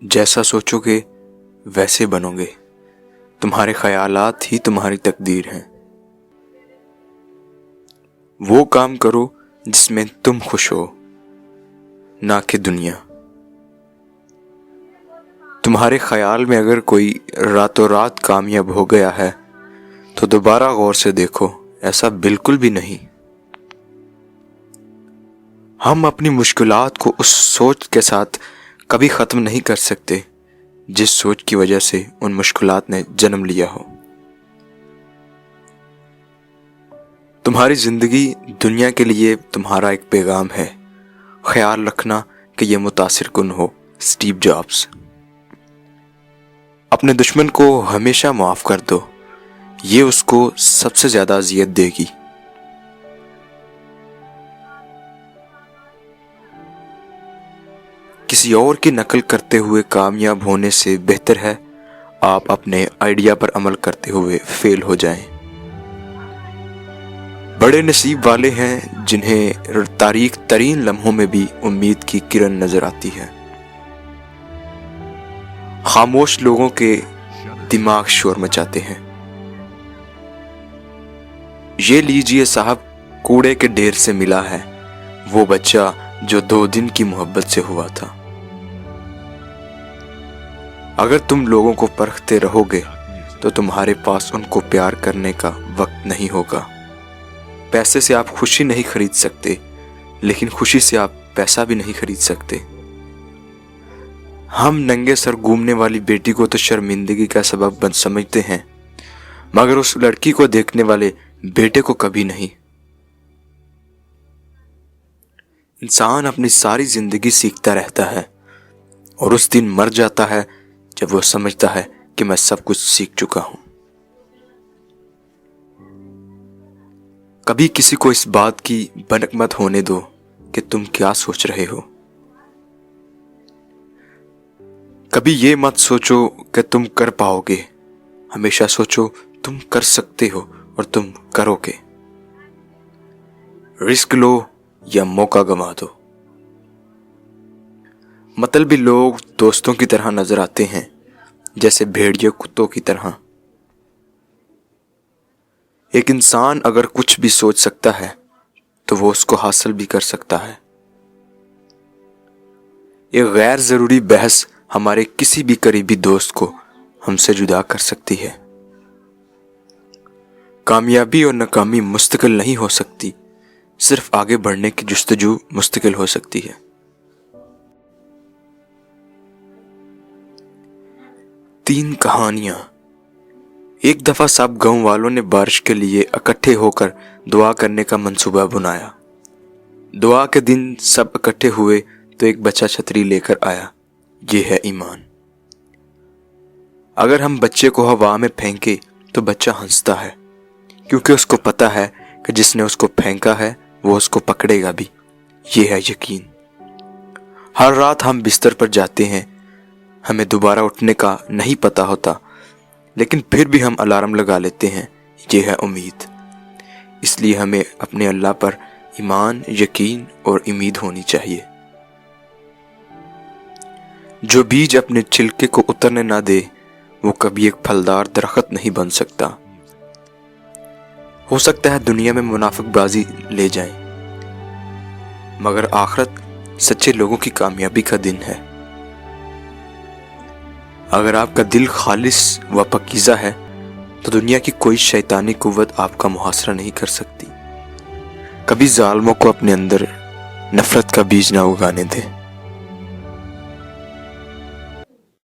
جیسا سوچو گے ویسے بنو گے۔ تمہارے خیالات ہی تمہاری تقدیر ہیں۔ وہ کام کرو جس میں تم خوش ہو، نہ کہ دنیا۔ تمہارے خیال میں اگر کوئی راتوں رات کامیاب ہو گیا ہے تو دوبارہ غور سے دیکھو، ایسا بالکل بھی نہیں۔ ہم اپنی مشکلات کو اس سوچ کے ساتھ کبھی ختم نہیں کر سکتے جس سوچ کی وجہ سے ان مشکلات نے جنم لیا ہو۔ تمہاری زندگی دنیا کے لیے تمہارا ایک پیغام ہے، خیال رکھنا کہ یہ متاثر کن ہو۔ Steve jobs. اپنے دشمن کو ہمیشہ معاف کر دو، یہ اس کو سب سے زیادہ اذیت دے گی۔ کسی اور کی نقل کرتے ہوئے کامیاب ہونے سے بہتر ہے آپ اپنے آئیڈیا پر عمل کرتے ہوئے فیل ہو جائیں۔ بڑے نصیب والے ہیں جنہیں تاریک ترین لمحوں میں بھی امید کی کرن نظر آتی ہے۔ خاموش لوگوں کے دماغ شور مچاتے ہیں۔ یہ لیجئے صاحب، کوڑے کے ڈھیر سے ملا ہے وہ بچہ جو 2 دن کی محبت سے ہوا تھا۔ اگر تم لوگوں کو پرکھتے رہو گے تو تمہارے پاس ان کو پیار کرنے کا وقت نہیں ہوگا۔ پیسے سے آپ خوشی نہیں خرید سکتے، لیکن خوشی سے آپ پیسہ بھی نہیں خرید سکتے۔ ہم ننگے سر گھومنے والی بیٹی کو تو شرمندگی کا سبب بن سمجھتے ہیں، مگر اس لڑکی کو دیکھنے والے بیٹے کو کبھی نہیں۔ انسان اپنی ساری زندگی سیکھتا رہتا ہے اور اس دن مر جاتا ہے جب وہ سمجھتا ہے کہ میں سب کچھ سیکھ چکا ہوں۔ کبھی کسی کو اس بات کی بھنک مت ہونے دو کہ تم کیا سوچ رہے ہو۔ کبھی یہ مت سوچو کہ تم کر پاؤ گے، ہمیشہ سوچو تم کر سکتے ہو اور تم کرو گے۔ رسک لو یا موقع گنوا دو۔ مطلبی لوگ دوستوں کی طرح نظر آتے ہیں، جیسے بھیڑیے کتوں کی طرح۔ ایک انسان اگر کچھ بھی سوچ سکتا ہے تو وہ اس کو حاصل بھی کر سکتا ہے۔ ایک غیر ضروری بحث ہمارے کسی بھی قریبی دوست کو ہم سے جدا کر سکتی ہے۔ کامیابی اور ناکامی مستقل نہیں ہو سکتی، صرف آگے بڑھنے کی جستجو مستقل ہو سکتی ہے۔ 3 کہانیاں۔ ایک دفعہ سب گاؤں والوں نے بارش کے لیے اکٹھے ہو کر دعا کرنے کا منصوبہ بنایا۔ دعا کے دن سب اکٹھے ہوئے تو ایک بچہ چھتری لے کر آیا۔ یہ ہے ایمان۔ اگر ہم بچے کو ہوا میں پھینکے تو بچہ ہنستا ہے، کیونکہ اس کو پتا ہے کہ جس نے اس کو پھینکا ہے وہ اس کو پکڑے گا بھی۔ یہ ہے یقین۔ ہر رات ہم بستر پر جاتے ہیں، ہمیں دوبارہ اٹھنے کا نہیں پتا ہوتا، لیکن پھر بھی ہم الارم لگا لیتے ہیں۔ یہ ہے امید۔ اس لیے ہمیں اپنے اللہ پر ایمان، یقین اور امید ہونی چاہیے۔ جو بیج اپنے چھلکے کو اترنے نہ دے وہ کبھی ایک پھلدار درخت نہیں بن سکتا۔ ہو سکتا ہے دنیا میں منافق بازی لے جائیں، مگر آخرت سچے لوگوں کی کامیابی کا دن ہے۔ اگر آپ کا دل خالص و پاکیزہ ہے تو دنیا کی کوئی شیطانی قوت آپ کا محاصرہ نہیں کر سکتی۔ کبھی ظالموں کو اپنے اندر نفرت کا بیج نہ اگانے دیں۔